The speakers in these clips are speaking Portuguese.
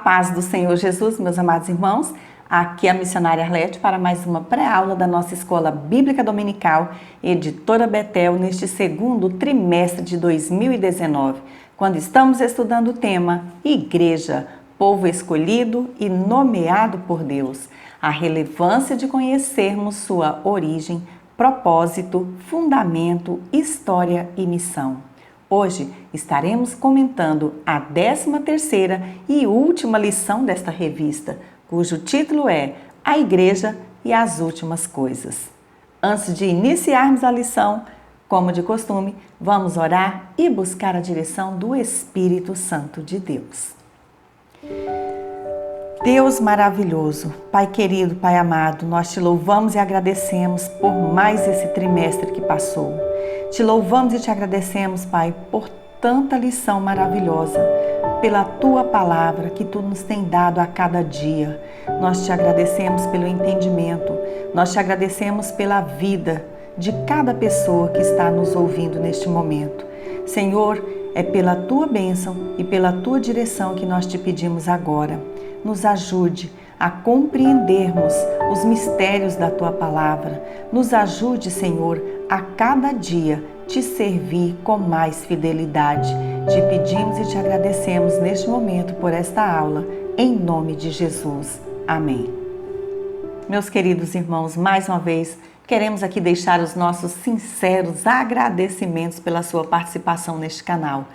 paz do Senhor Jesus, meus amados irmãos. Aqui é a missionária Arlete para mais uma pré-aula da nossa Escola Bíblica Dominical, Editora Betel, neste segundo trimestre de 2019, quando estamos estudando o tema Igreja, povo escolhido e nomeado por Deus, a relevância de conhecermos sua origem, propósito, fundamento, história e missão. Hoje estaremos comentando a 13ª e última lição desta revista, cujo título é A Igreja e as Últimas Coisas. Antes de iniciarmos a lição, como de costume, vamos orar e buscar a direção do Espírito Santo de Deus. Deus maravilhoso, Pai querido, Pai amado, nós te louvamos e agradecemos por mais esse trimestre que passou. Te louvamos e te agradecemos, Pai, por tanta lição maravilhosa, pela Tua palavra que Tu nos tem dado a cada dia. Nós te agradecemos pelo entendimento, nós te agradecemos pela vida de cada pessoa que está nos ouvindo neste momento. Senhor, é pela Tua bênção e pela Tua direção que nós te pedimos agora. Nos ajude a compreendermos os mistérios da Tua palavra. Nos ajude, Senhor, a cada dia te servir com mais fidelidade. Te pedimos e te agradecemos neste momento por esta aula, em nome de Jesus. Amém. Meus queridos irmãos, mais uma vez, queremos aqui deixar os nossos sinceros agradecimentos pela sua participação neste canal.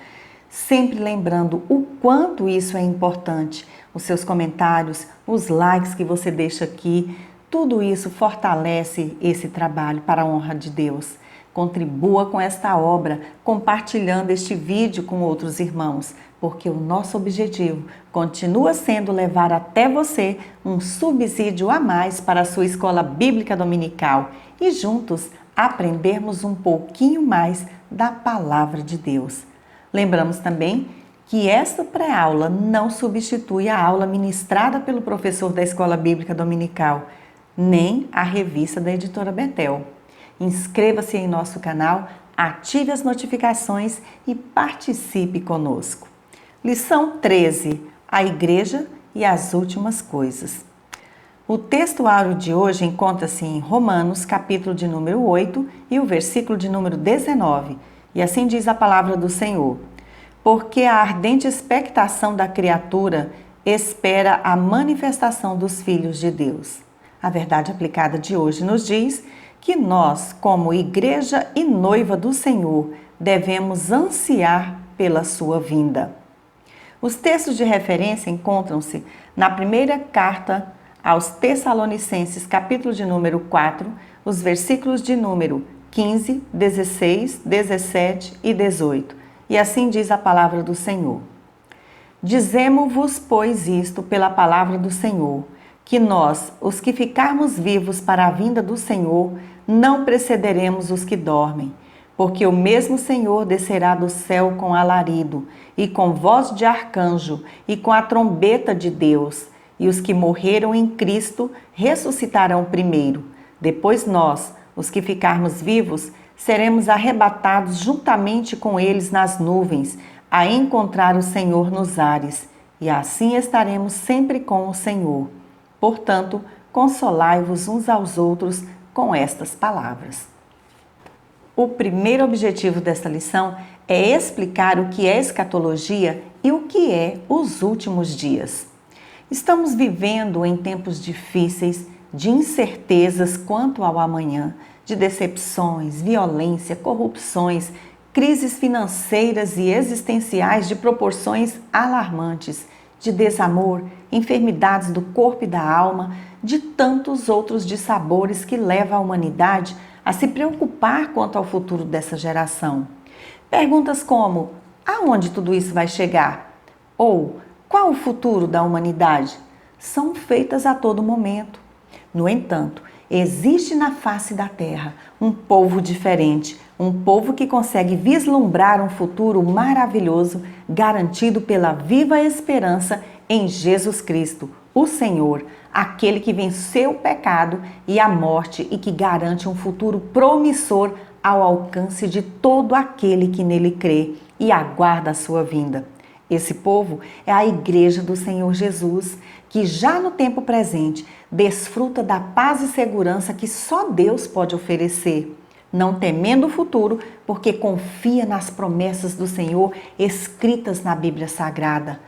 Sempre lembrando o quanto isso é importante. Os seus comentários, os likes que você deixa aqui, tudo isso fortalece esse trabalho para a honra de Deus. Contribua com esta obra, compartilhando este vídeo com outros irmãos, porque o nosso objetivo continua sendo levar até você um subsídio a mais para a sua escola bíblica dominical e juntos aprendermos um pouquinho mais da palavra de Deus. Lembramos também que esta pré-aula não substitui a aula ministrada pelo professor da Escola Bíblica Dominical, nem a revista da Editora Betel. Inscreva-se em nosso canal, ative as notificações e participe conosco. Lição 13, a Igreja e as Últimas Coisas. O textuário de hoje encontra-se em Romanos, capítulo de número 8 e o versículo de número 19, e assim diz a palavra do Senhor. Porque a ardente expectação da criatura espera a manifestação dos filhos de Deus. A verdade aplicada de hoje nos diz que nós, como igreja e noiva do Senhor, devemos ansiar pela sua vinda. Os textos de referência encontram-se na primeira carta aos Tessalonicenses, capítulo de número 4, os versículos de número 15, 16, 17 e 18. E assim diz a palavra do Senhor. Dizemo-vos, pois, isto pela palavra do Senhor, que nós, os que ficarmos vivos para a vinda do Senhor, não precederemos os que dormem, porque o mesmo Senhor descerá do céu com alarido, e com voz de arcanjo, e com a trombeta de Deus, e os que morreram em Cristo ressuscitarão primeiro. Depois nós, os que ficarmos vivos, seremos arrebatados juntamente com eles nas nuvens, a encontrar o Senhor nos ares, e assim estaremos sempre com o Senhor. Portanto, consolai-vos uns aos outros com estas palavras. O primeiro objetivo desta lição é explicar o que é escatologia e o que é os últimos dias. Estamos vivendo em tempos difíceis, de incertezas quanto ao amanhã, de decepções, violência, corrupções, crises financeiras e existenciais de proporções alarmantes, de desamor, enfermidades do corpo e da alma, de tantos outros dissabores que levam a humanidade a se preocupar quanto ao futuro dessa geração. Perguntas como: aonde tudo isso vai chegar? Ou qual o futuro da humanidade? São feitas a todo momento. No entanto, existe na face da terra um povo diferente, um povo que consegue vislumbrar um futuro maravilhoso garantido pela viva esperança em Jesus Cristo, o Senhor, aquele que venceu o pecado e a morte e que garante um futuro promissor ao alcance de todo aquele que nele crê e aguarda a sua vinda. Esse povo é a igreja do Senhor Jesus, que já no tempo presente desfruta da paz e segurança que só Deus pode oferecer, não temendo o futuro, porque confia nas promessas do Senhor escritas na Bíblia Sagrada.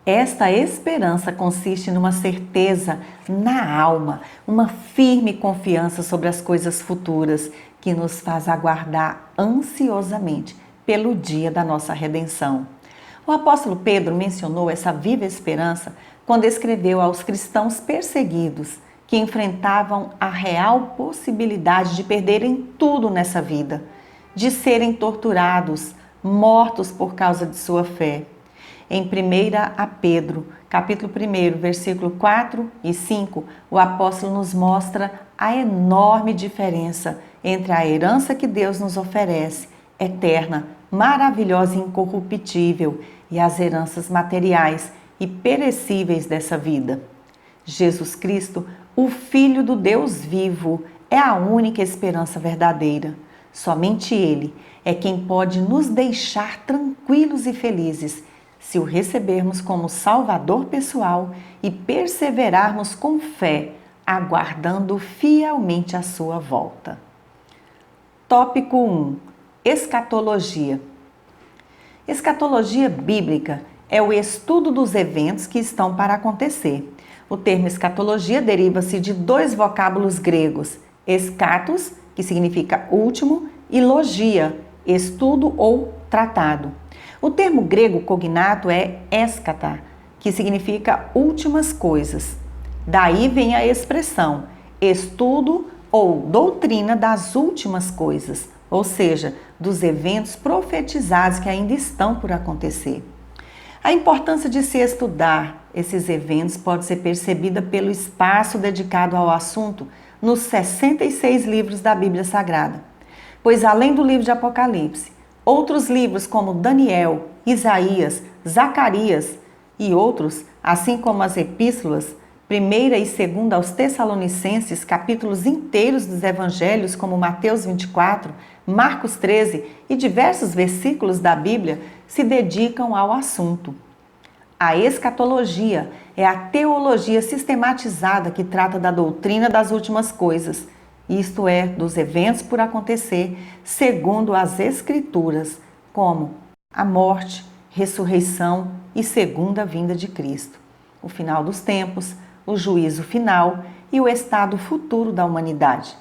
Esta esperança consiste numa certeza na alma, uma firme confiança sobre as coisas futuras, que nos faz aguardar ansiosamente pelo dia da nossa redenção. O apóstolo Pedro mencionou essa viva esperança quando escreveu aos cristãos perseguidos que enfrentavam a real possibilidade de perderem tudo nessa vida, de serem torturados, mortos por causa de sua fé. Em 1 Pedro, capítulo 1, versículo 4 e 5, o apóstolo nos mostra a enorme diferença entre a herança que Deus nos oferece, eterna, maravilhosa e incorruptível, e as heranças materiais e perecíveis dessa vida. Jesus Cristo, o Filho do Deus vivo, é a única esperança verdadeira. Somente Ele é quem pode nos deixar tranquilos e felizes se o recebermos como Salvador pessoal e perseverarmos com fé, aguardando fielmente a sua volta. Tópico 1. Escatologia. Escatologia bíblica é o estudo dos eventos que estão para acontecer. O termo escatologia deriva-se de dois vocábulos gregos, eschatos, que significa último, e logia, estudo ou tratado. O termo grego cognato é eskata, que significa últimas coisas. Daí vem a expressão estudo ou doutrina das últimas coisas, ou seja, dos eventos profetizados que ainda estão por acontecer. A importância de se estudar esses eventos pode ser percebida pelo espaço dedicado ao assunto nos 66 livros da Bíblia Sagrada. Pois além do livro de Apocalipse, outros livros como Daniel, Isaías, Zacarias e outros, assim como as epístolas, 1ª e 2ª aos Tessalonicenses, capítulos inteiros dos evangelhos como Mateus 24, Marcos 13 e diversos versículos da Bíblia se dedicam ao assunto. A escatologia é a teologia sistematizada que trata da doutrina das últimas coisas, isto é, dos eventos por acontecer, segundo as Escrituras, como a morte, ressurreição e segunda vinda de Cristo, o final dos tempos, o juízo final e o estado futuro da humanidade.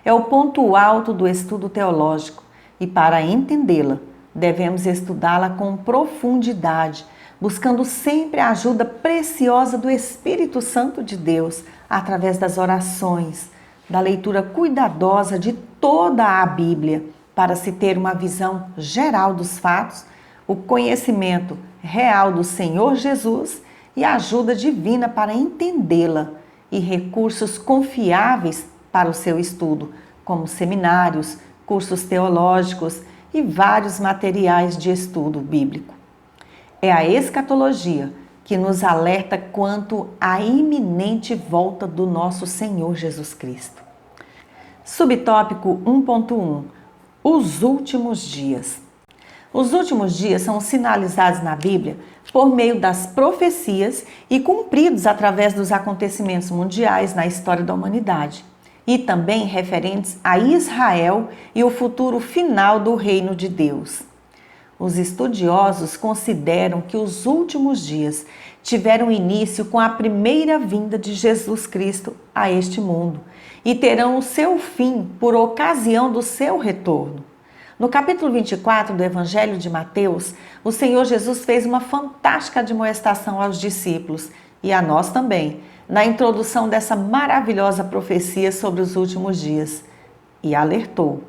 É o ponto alto do estudo teológico e, para entendê-la, devemos estudá-la com profundidade, buscando sempre a ajuda preciosa do Espírito Santo de Deus, através das orações, da leitura cuidadosa de toda a Bíblia, para se ter uma visão geral dos fatos, o conhecimento real do Senhor Jesus e a ajuda divina para entendê-la, e recursos confiáveis para o seu estudo, como seminários, cursos teológicos e vários materiais de estudo bíblico. É a escatologia que nos alerta quanto à iminente volta do nosso Senhor Jesus Cristo. Subtópico 1.1. Os últimos dias. Os últimos dias são sinalizados na Bíblia por meio das profecias e cumpridos através dos acontecimentos mundiais na história da humanidade, e também referentes a Israel e o futuro final do reino de Deus. Os estudiosos consideram que os últimos dias tiveram início com a primeira vinda de Jesus Cristo a este mundo e terão o seu fim por ocasião do seu retorno. No capítulo 24 do Evangelho de Mateus, o Senhor Jesus fez uma fantástica admoestação aos discípulos e a nós também, na introdução dessa maravilhosa profecia sobre os últimos dias, e alertou: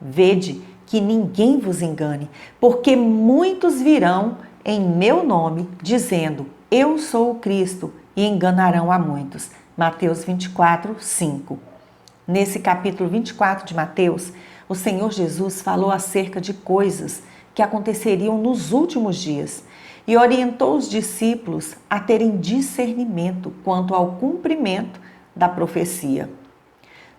vede que ninguém vos engane, porque muitos virão em meu nome, dizendo, eu sou o Cristo, e enganarão a muitos. Mateus 24, 5. Nesse capítulo 24 de Mateus, o Senhor Jesus falou acerca de coisas que aconteceriam nos últimos dias e orientou os discípulos a terem discernimento quanto ao cumprimento da profecia.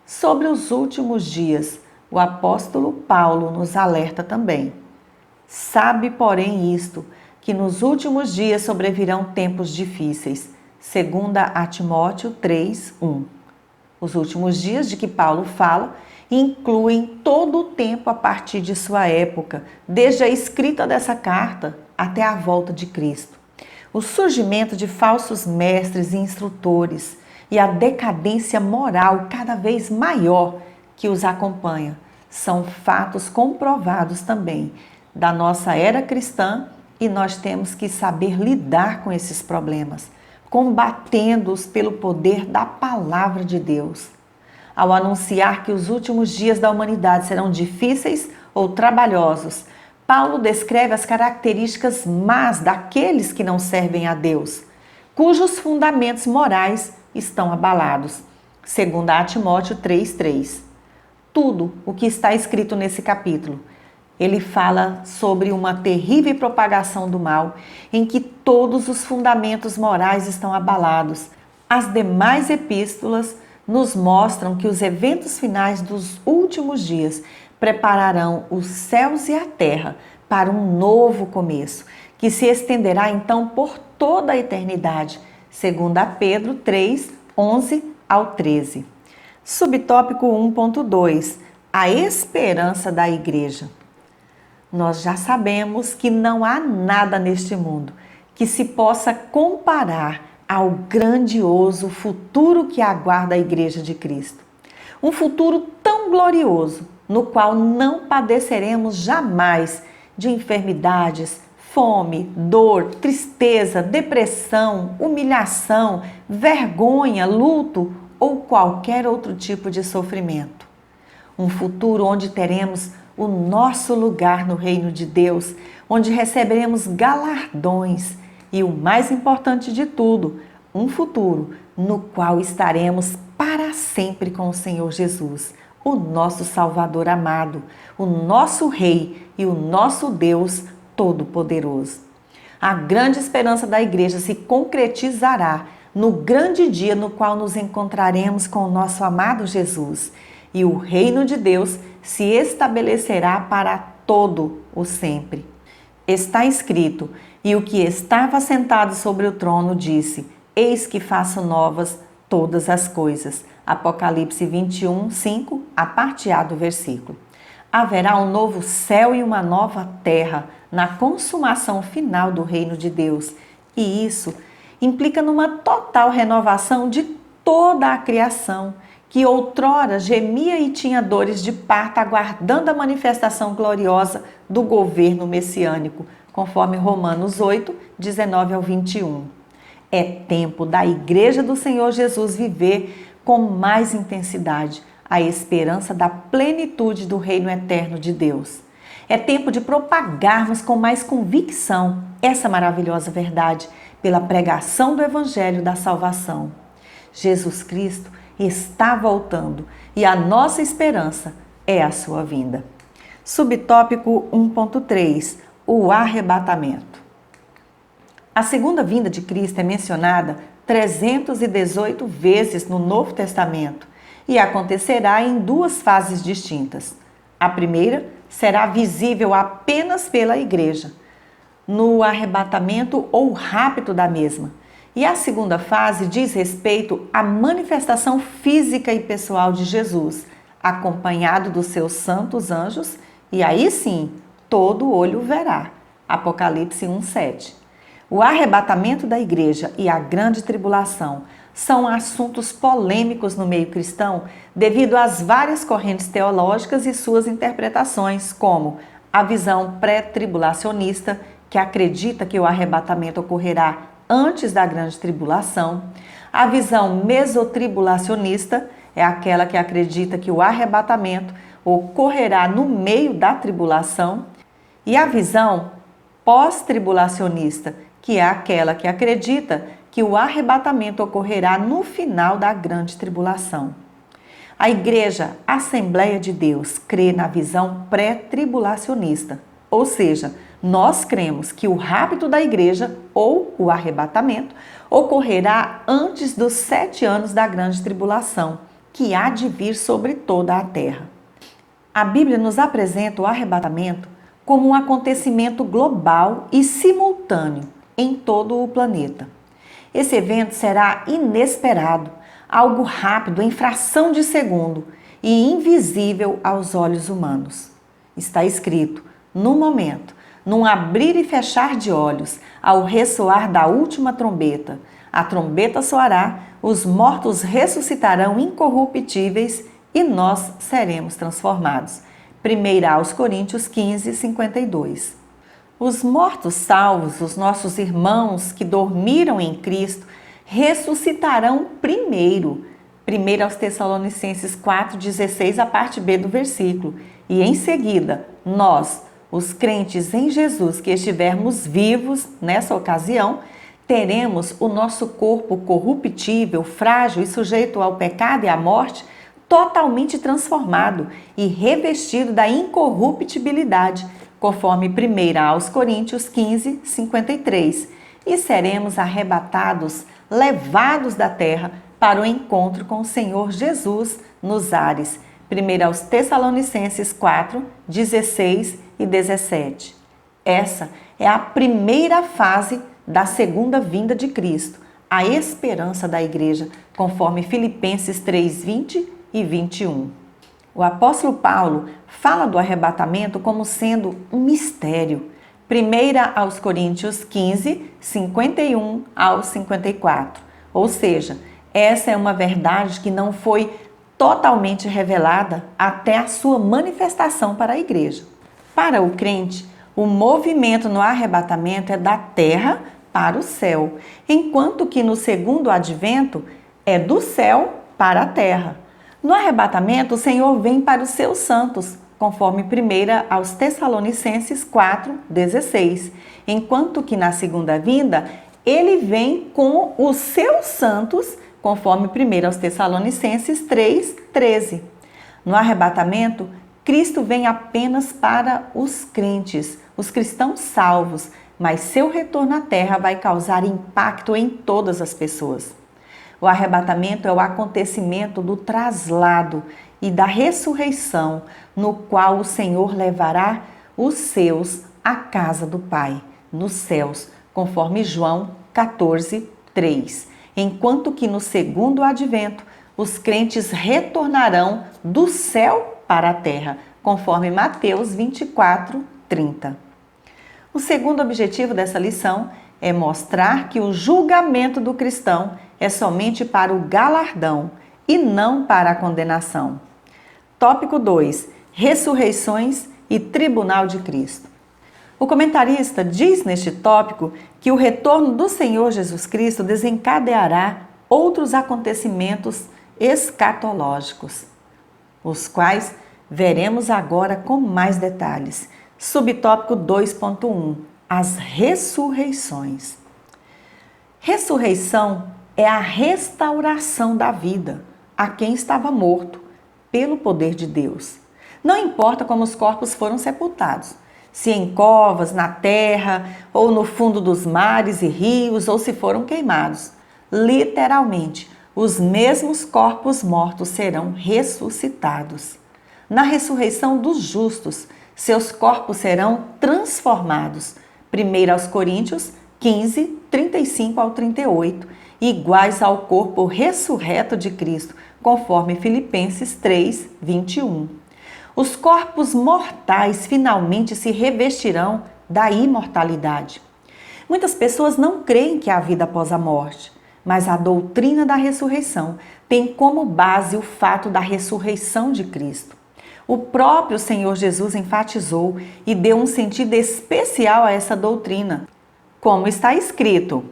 Sobre os últimos dias, o apóstolo Paulo nos alerta também. Sabe, porém, isto, que nos últimos dias sobrevirão tempos difíceis. 2 Timóteo 3:1. Os últimos dias de que Paulo fala incluem todo o tempo a partir de sua época, desde a escrita dessa carta até a volta de Cristo. O surgimento de falsos mestres e instrutores e a decadência moral cada vez maior que os acompanha são fatos comprovados também da nossa era cristã, e nós temos que saber lidar com esses problemas, combatendo-os pelo poder da palavra de Deus. Ao anunciar que os últimos dias da humanidade serão difíceis ou trabalhosos, Paulo descreve as características más daqueles que não servem a Deus, cujos fundamentos morais estão abalados. 2 Timóteo 3:3. Tudo o que está escrito nesse capítulo, ele fala sobre uma terrível propagação do mal, em que todos os fundamentos morais estão abalados. As demais epístolas nos mostram que os eventos finais dos últimos dias prepararão os céus e a terra para um novo começo, que se estenderá então por toda a eternidade, segundo Pedro 3:11-13. Subtópico 1.2. A esperança da igreja. Nós já sabemos que não há nada neste mundo que se possa comparar ao grandioso futuro que aguarda a Igreja de Cristo. Um futuro tão glorioso, no qual não padeceremos jamais de enfermidades, fome, dor, tristeza, depressão, humilhação, vergonha, luto ou qualquer outro tipo de sofrimento. Um futuro onde teremos o nosso lugar no reino de Deus, onde receberemos galardões e, o mais importante de tudo, um futuro no qual estaremos para sempre com o Senhor Jesus, o nosso Salvador amado, o nosso Rei e o nosso Deus Todo-Poderoso. A grande esperança da igreja se concretizará no grande dia no qual nos encontraremos com o nosso amado Jesus, e o reino de Deus se estabelecerá para todo o sempre. Está escrito: e o que estava sentado sobre o trono disse: eis que faço novas todas as coisas. Apocalipse 21:5, a parte A do versículo. Haverá um novo céu e uma nova terra na consumação final do reino de Deus, e isso implica numa total renovação de toda a criação, que outrora gemia e tinha dores de parto, aguardando a manifestação gloriosa do governo messiânico, conforme Romanos 8:19-21. É tempo da Igreja do Senhor Jesus viver com mais intensidade a esperança da plenitude do reino eterno de Deus. É tempo de propagarmos com mais convicção essa maravilhosa verdade pela pregação do Evangelho da salvação. Jesus Cristo está voltando e a nossa esperança é a sua vinda. Subtópico 1.3. O arrebatamento. A segunda vinda de Cristo é mencionada 318 vezes no Novo Testamento e acontecerá em duas fases distintas. A primeira será visível apenas pela igreja, no arrebatamento ou rapto da mesma. E a segunda fase diz respeito à manifestação física e pessoal de Jesus, acompanhado dos seus santos anjos, e aí sim, todo olho verá. Apocalipse 1:7. O arrebatamento da igreja e a grande tribulação são assuntos polêmicos no meio cristão devido às várias correntes teológicas e suas interpretações, como a visão pré-tribulacionista, que acredita que o arrebatamento ocorrerá antes da grande tribulação. A visão mesotribulacionista é aquela que acredita que o arrebatamento ocorrerá no meio da tribulação. E a visão pós-tribulacionista, que é aquela que acredita que o arrebatamento ocorrerá no final da grande tribulação. A Igreja Assembleia de Deus crê na visão pré-tribulacionista, ou seja, nós cremos que o rapto da igreja, ou o arrebatamento, ocorrerá antes dos 7 anos da grande tribulação, que há de vir sobre toda a terra. A Bíblia nos apresenta o arrebatamento como um acontecimento global e simultâneo em todo o planeta. Esse evento será inesperado, algo rápido, em fração de segundo e invisível aos olhos humanos. Está escrito, no momento, num abrir e fechar de olhos, ao ressoar da última trombeta, a trombeta soará, os mortos ressuscitarão incorruptíveis e nós seremos transformados. 1 aos Coríntios 15, 52. Os mortos salvos, os nossos irmãos que dormiram em Cristo, ressuscitarão primeiro. 1 aos Tessalonicenses 4,16, a parte B do versículo. E em seguida, nós, os crentes em Jesus que estivermos vivos nessa ocasião, teremos o nosso corpo corruptível, frágil e sujeito ao pecado e à morte, totalmente transformado e revestido da incorruptibilidade, conforme 1 aos Coríntios 15, 53, e seremos arrebatados, levados da terra para o encontro com o Senhor Jesus nos ares. 1 aos Tessalonicenses 4, 16 e 17. Essa é a primeira fase da segunda vinda de Cristo, a esperança da igreja, conforme Filipenses 3, 20 e 21. O apóstolo Paulo fala do arrebatamento como sendo um mistério. 1 aos Coríntios 15, 51 ao 54. Ou seja, essa é uma verdade que não foi totalmente revelada até a sua manifestação para a igreja. Para o crente, o movimento no arrebatamento é da terra para o céu, enquanto que no segundo advento é do céu para a terra. No arrebatamento, o Senhor vem para os seus santos, conforme 1 aos Tessalonicenses 4, 16, enquanto que na segunda vinda, ele vem com os seus santos, conforme 1 aos Tessalonicenses 3, 13. No arrebatamento, Cristo vem apenas para os crentes, os cristãos salvos, mas seu retorno à terra vai causar impacto em todas as pessoas. O arrebatamento é o acontecimento do traslado e da ressurreição, no qual o Senhor levará os seus à casa do Pai, nos céus, conforme João 14, 3. Enquanto que no segundo advento, os crentes retornarão do céu para a terra, conforme Mateus 24, 30. O segundo objetivo dessa lição é mostrar que o julgamento do cristão é somente para o galardão e não para a condenação. Tópico 2. Ressurreições e Tribunal de Cristo. O comentarista diz neste tópico que o retorno do Senhor Jesus Cristo desencadeará outros acontecimentos escatológicos, os quais veremos agora com mais detalhes. Subtópico 2.1. As ressurreições. Ressurreição é a restauração da vida a quem estava morto pelo poder de Deus. Não importa como os corpos foram sepultados, se em covas, na terra, ou no fundo dos mares e rios, ou se foram queimados. Literalmente, os mesmos corpos mortos serão ressuscitados. Na ressurreição dos justos, seus corpos serão transformados. 1 aos Coríntios 15, 35 ao 38, iguais ao corpo ressurreto de Cristo, conforme Filipenses 3, 21. Os corpos mortais finalmente se revestirão da imortalidade. Muitas pessoas não creem que há vida após a morte, mas a doutrina da ressurreição tem como base o fato da ressurreição de Cristo. O próprio Senhor Jesus enfatizou e deu um sentido especial a essa doutrina. Como está escrito: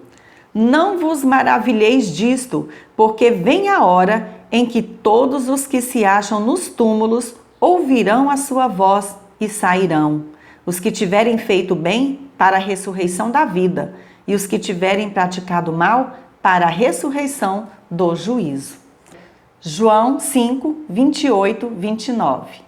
não vos maravilheis disto, porque vem a hora em que todos os que se acham nos túmulos ouvirão a sua voz e sairão. Os que tiverem feito bem, para a ressurreição da vida, e os que tiverem praticado mal, para a ressurreição do juízo. João 5, 28, 29.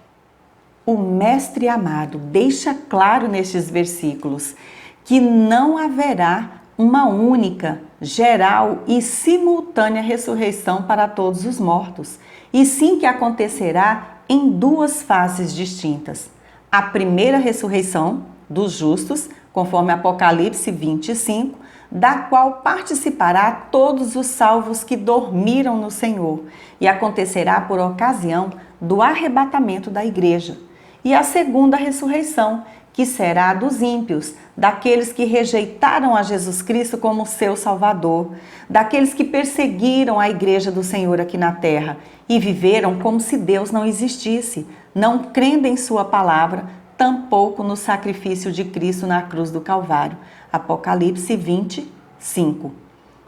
O Mestre amado deixa claro nestes versículos que não haverá uma única, geral e simultânea ressurreição para todos os mortos, e sim que acontecerá em duas fases distintas. a primeira ressurreição dos justos, conforme Apocalipse 25, da qual participará todos os salvos que dormiram no Senhor, e acontecerá por ocasião do arrebatamento da igreja. E a segunda ressurreição, que será a dos ímpios, daqueles que rejeitaram a Jesus Cristo como seu Salvador, daqueles que perseguiram a igreja do Senhor aqui na terra e viveram como se Deus não existisse, não crendo em sua palavra, tampouco no sacrifício de Cristo na cruz do Calvário. Apocalipse 25.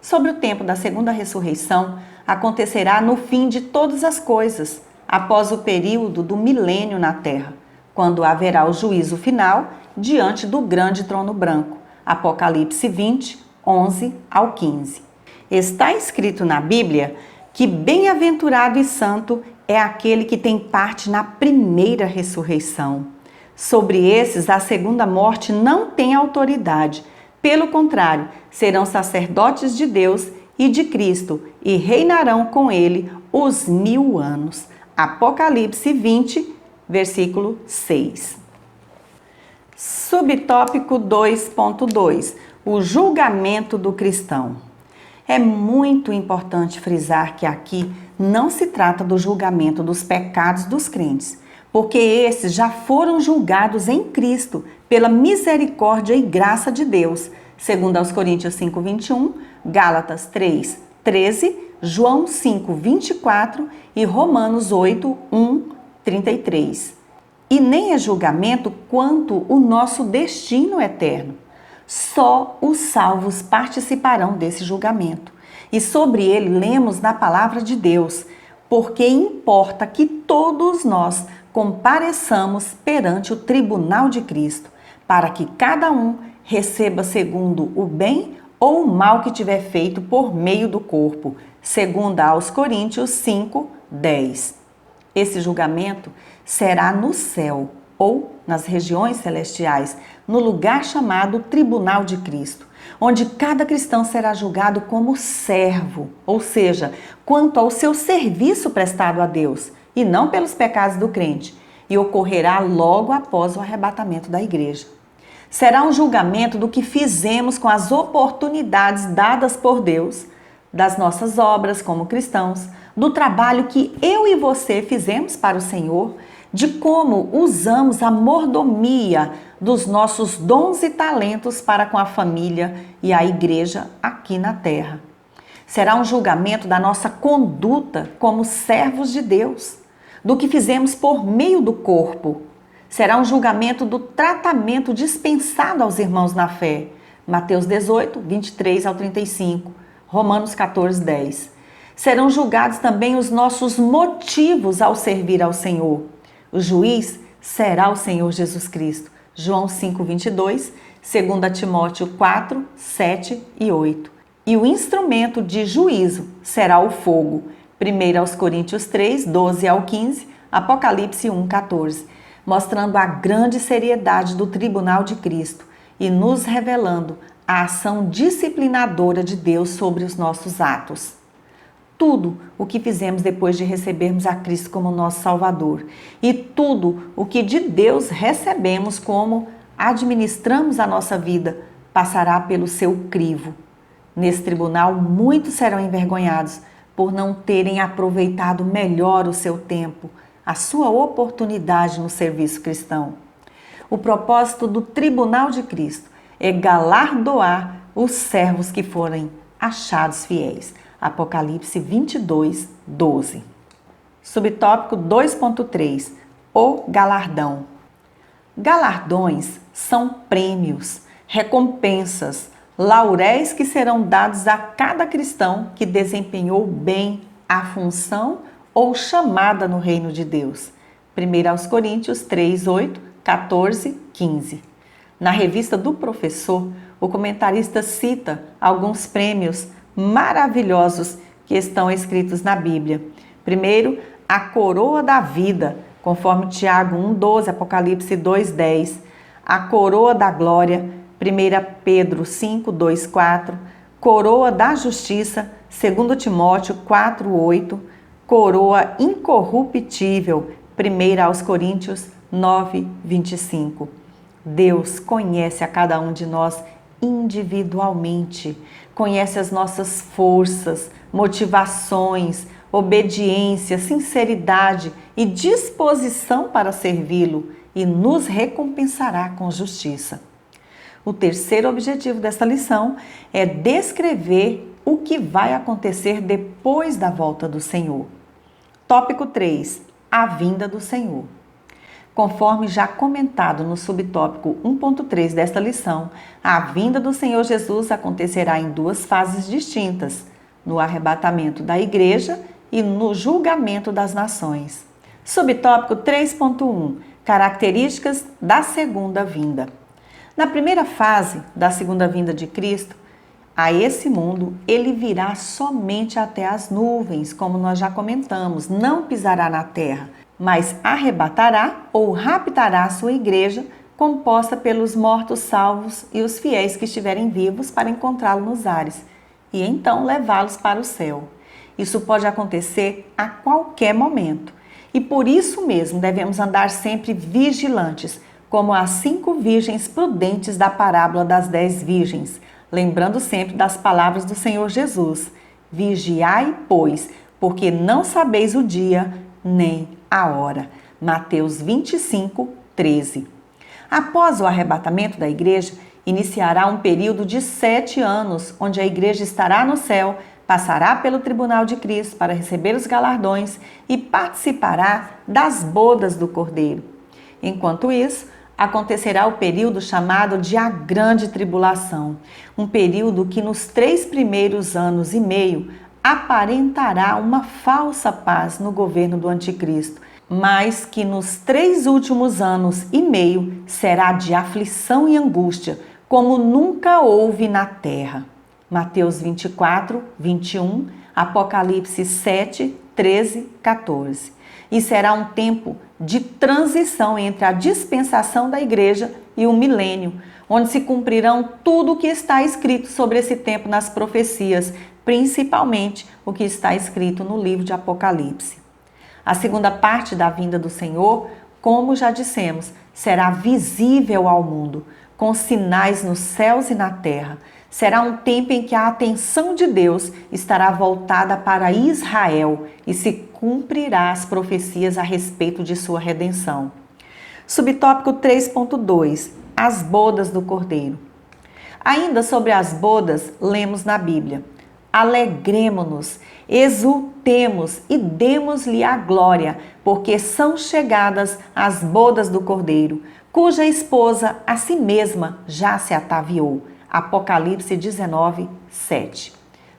Sobre o tempo da segunda ressurreição, acontecerá no fim de todas as coisas, após o período do milênio na terra, quando haverá o juízo final diante do grande trono branco. Apocalipse 20, 11 ao 15. Está escrito na Bíblia que bem-aventurado e santo é aquele que tem parte na primeira ressurreição. Sobre esses, a segunda morte não tem autoridade. Pelo contrário, serão sacerdotes de Deus e de Cristo e reinarão com ele os 1000 anos. Apocalipse 20, versículo 6. Subtópico 2.2. O julgamento do cristão. É muito importante frisar que aqui não se trata do julgamento dos pecados dos crentes, porque esses já foram julgados em Cristo pela misericórdia e graça de Deus, segundo aos Coríntios 5:21, Gálatas 3:13, João 5:24 e Romanos 8:1-33. E nem é julgamento quanto o nosso destino eterno. Só os salvos participarão desse julgamento. E sobre ele lemos na palavra de Deus, porque importa que todos nós compareçamos perante o tribunal de Cristo, para que cada um receba segundo o bem ou o mal que tiver feito por meio do corpo, segundo aos Coríntios 5:10. Esse julgamento será no céu ou nas regiões celestiais, no lugar chamado Tribunal de Cristo, onde cada cristão será julgado como servo, ou seja, quanto ao seu serviço prestado a Deus, e não pelos pecados do crente, e ocorrerá logo após o arrebatamento da igreja. Será um julgamento do que fizemos com as oportunidades dadas por Deus, das nossas obras como cristãos, do trabalho que eu e você fizemos para o Senhor, de como usamos a mordomia dos nossos dons e talentos para com a família e a igreja aqui na terra. Será um julgamento da nossa conduta como servos de Deus, do que fizemos por meio do corpo. Será um julgamento do tratamento dispensado aos irmãos na fé. Mateus 18, 23 ao 35, Romanos 14, 10. Serão julgados também os nossos motivos ao servir ao Senhor. O juiz será o Senhor Jesus Cristo. João 5, 22, 2 Timóteo 4, 7 e 8. E o instrumento de juízo será o fogo. 1 aos Coríntios 3, 12 ao 15, Apocalipse 1, 14. Mostrando a grande seriedade do tribunal de Cristo e nos revelando a ação disciplinadora de Deus sobre os nossos atos. Tudo o que fizemos depois de recebermos a Cristo como nosso Salvador e tudo o que de Deus recebemos como administramos a nossa vida passará pelo seu crivo. Nesse tribunal, muitos serão envergonhados por não terem aproveitado melhor o seu tempo, a sua oportunidade no serviço cristão. O propósito do tribunal de Cristo é galardoar os servos que forem achados fiéis. Apocalipse 22, 12. Subtópico 2.3. O galardão. Galardões são prêmios, recompensas, lauréis que serão dados a cada cristão que desempenhou bem a função ou chamada no reino de Deus. 1 aos Coríntios 3, 8, 14, 15. Na revista do Professor, o comentarista cita alguns prêmios maravilhosos que estão escritos na Bíblia. Primeiro, a coroa da vida, conforme Tiago 1,12, Apocalipse 2,10. A coroa da glória, 1 Pedro 5, 4. Coroa da justiça, 2 Timóteo 4, 8. Coroa incorruptível, 1 aos Coríntios 9:25. Deus conhece a cada um de nós individualmente, conhece as nossas forças, motivações, obediência, sinceridade e disposição para servi-lo e nos recompensará com justiça. O terceiro objetivo desta lição é descrever o que vai acontecer depois da volta do Senhor. Tópico 3. A vinda do Senhor. Conforme já comentado no subtópico 1.3 desta lição, a vinda do Senhor Jesus acontecerá em duas fases distintas, no arrebatamento da igreja e no julgamento das nações. Subtópico 3.1. Características da segunda vinda. Na primeira fase da segunda vinda de Cristo, a esse mundo, ele virá somente até as nuvens, como nós já comentamos, não pisará na terra, mas arrebatará ou raptará a sua igreja, composta pelos mortos salvos e os fiéis que estiverem vivos para encontrá-lo nos ares, e então levá-los para o céu. Isso pode acontecer a qualquer momento, e por isso mesmo devemos andar sempre vigilantes, como as 5 virgens prudentes da parábola das 10 virgens, lembrando sempre das palavras do Senhor Jesus: vigiai, pois, porque não sabeis o dia nem a hora. Mateus 25:13. Após o arrebatamento da igreja, iniciará um período de 7 anos, onde a igreja estará no céu, passará pelo tribunal de Cristo para receber os galardões e participará das bodas do Cordeiro. Enquanto isso, acontecerá o período chamado de a Grande Tribulação, um período que nos 3 primeiros anos e meio aparentará uma falsa paz no governo do Anticristo, mas que nos 3 últimos anos e meio será de aflição e angústia, como nunca houve na terra. Mateus 24:21, Apocalipse 7:13-14. E será um tempo de transição entre a dispensação da igreja e o milênio, onde se cumprirão tudo o que está escrito sobre esse tempo nas profecias, principalmente o que está escrito no livro de Apocalipse. A segunda parte da vinda do Senhor, como já dissemos, será visível ao mundo, com sinais nos céus e na terra. Será um tempo em que a atenção de Deus estará voltada para Israel e se cumprirá as profecias a respeito de sua redenção. Subtópico 3.2. As bodas do Cordeiro. Ainda sobre as bodas, lemos na Bíblia: alegremo-nos, exultemos e demos-lhe a glória, porque são chegadas as bodas do Cordeiro, cuja esposa a si mesma já se ataviou. Apocalipse 19:7.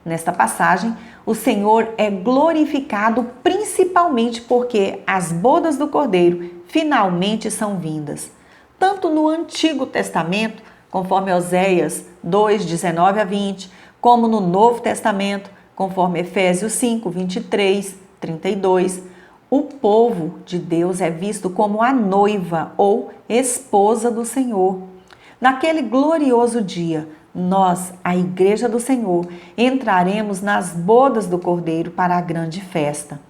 Nesta passagem, o Senhor é glorificado principalmente porque as bodas do Cordeiro finalmente são vindas. Tanto no Antigo Testamento, conforme Oséias 2:19-20, como no Novo Testamento, conforme Efésios 5:23-32, o povo de Deus é visto como a noiva ou esposa do Senhor. Naquele glorioso dia, nós, a Igreja do Senhor, entraremos nas bodas do Cordeiro para a grande festa.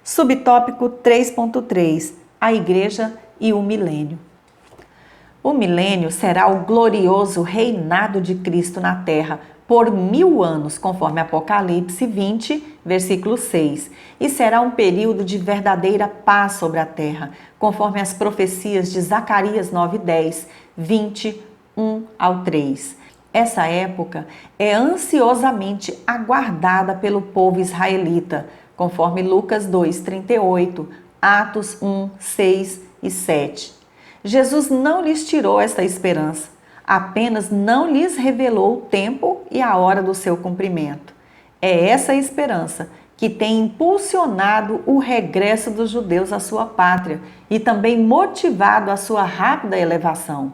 Subtópico 3.3. A Igreja e o Milênio. O milênio será o glorioso reinado de Cristo na terra por 1000 anos, conforme Apocalipse 20, versículo 6, e será um período de verdadeira paz sobre a terra, conforme as profecias de Zacarias 9:10, 21-3. Essa época é ansiosamente aguardada pelo povo israelita, conforme Lucas 2:38, Atos 1:6 e 7. Jesus não lhes tirou esta esperança, apenas não lhes revelou o tempo e a hora do seu cumprimento. É essa esperança que tem impulsionado o regresso dos judeus à sua pátria e também motivado a sua rápida elevação.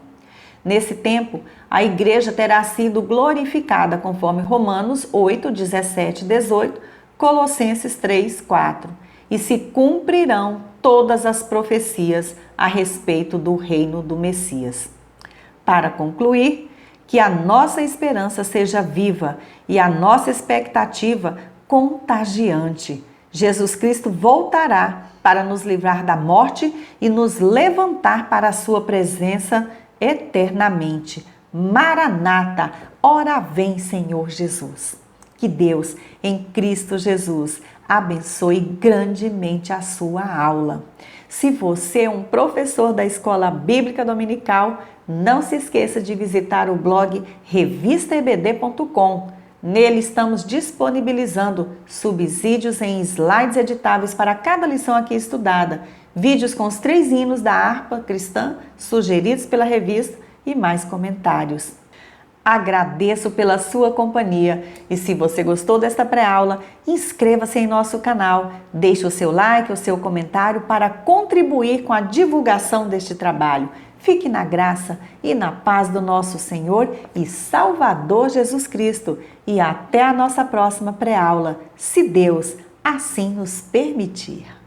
Nesse tempo, a igreja terá sido glorificada conforme Romanos 8, 17 e 18, Colossenses 3, 4, e se cumprirão todas as profecias a respeito do reino do Messias. Para concluir, que a nossa esperança seja viva e a nossa expectativa contagiante. Jesus Cristo voltará para nos livrar da morte e nos levantar para a sua presença eternamente. Maranata, ora vem, Senhor Jesus. Que Deus, em Cristo Jesus, abençoe grandemente a sua aula. Se você é um professor da Escola Bíblica Dominical, não se esqueça de visitar o blog revistaebd.com. Nele estamos disponibilizando subsídios em slides editáveis para cada lição aqui estudada, vídeos com os 3 hinos da harpa cristã sugeridos pela revista e mais comentários. Agradeço pela sua companhia e se você gostou desta pré-aula, inscreva-se em nosso canal, deixe o seu like, o seu comentário para contribuir com a divulgação deste trabalho. Fique na graça e na paz do nosso Senhor e Salvador Jesus Cristo e até a nossa próxima pré-aula, se Deus assim nos permitir.